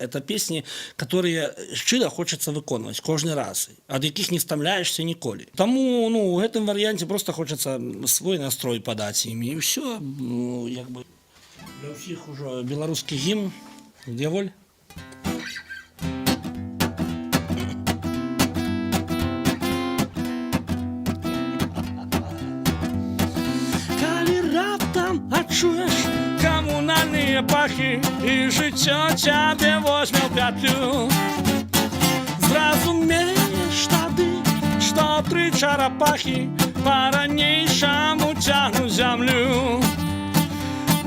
Это песні, которые шчыра хочацца выконваць кожны раз, ад якіх не стамляешься ніколі. Таму у гэтым варыянце просто хочацца свой настрой падаць імі і ўсё. Як бы для ўсіх ужо беларускі гімн. Где воль? Калі раптам адчуеш камунальныя пахі і жыццё цябе возьме ў пятлю, зразумееш тады, што тры чарапахі па-ранейшаму цягнуць зямлю.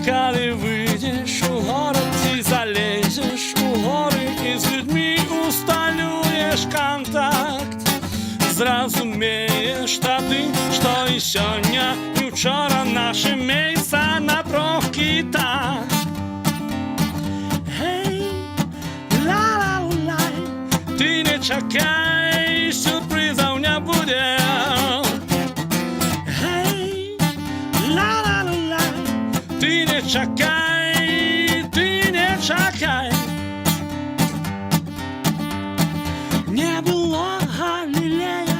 Калі выйдзеш у горад ці залезеш у горы і з людзьмі усталюеш кантакт, зразумееш тады, што і сёння, і ўчора наše месца на трох кітах. Гей, ла-ла-лай, ты не чакай, сюрпрызаў не будзе. Гей, ла-ла-лай, ты не чакай, ты не чакай. Не было Галілея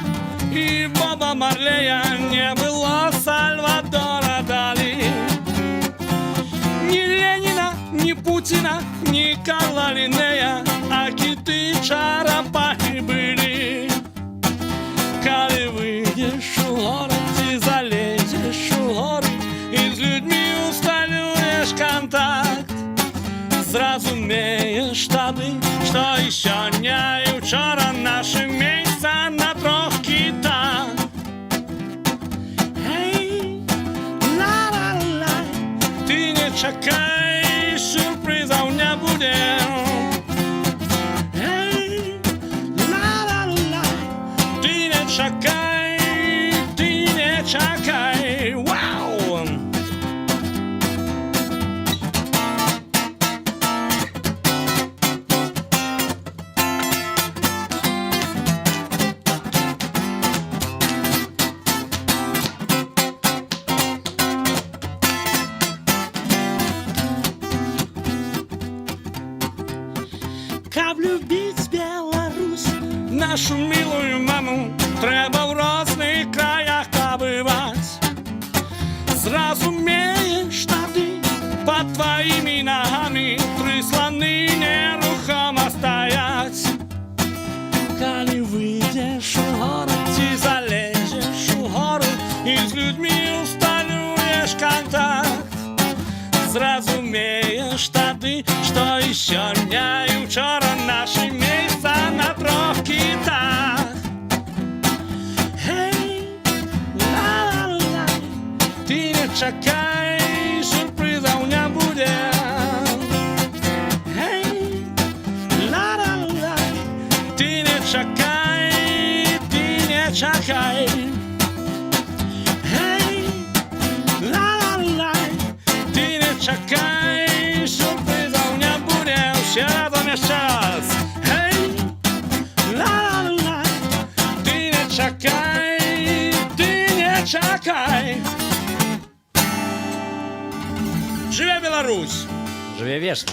і Боба Марлея, не было Сальвадора Далі, ні Леніна, ні Путіна, ні Карла Лінея, а кіти чарапахи былі. Калі выйдеш у горад ці залезеш у горы і з людьми усталюєш контакт, зразумееш тады, што і сёння, і ўчора наše месца на трох кітах. Гей, ла-ла-лай, ты не чакай, сюрпрызаў не будзе. Гей, ла-ла-лай, ты не чакай, ты не чакай. Вау! Каб любіць Беларусь, нашу милую маму, трэба ў розных краях пабываць. Зразумееш тады, пад тваімі нагамі тры сланы нерухома стаяць. Калі выйдзеш у горад ці залезеш у гору і з людьмі усталюеш контакт, зразумееш тады, што і сёння, і ўчора наše месца на трох кітах. Гей, ла-ла-лай, ты не чакай, сюрпрызаў не будзе. Гей, ла-ла-лай, ты не чакай, ты не чакай. Гей, ла-ла-лай, ты не чакай, сюрпрызаў не будзе. Все разом яшчэ раз. Гей, ла-ла-лай, ты не чакай, ты не чакай. Жыве Беларусь! Жыве вечна!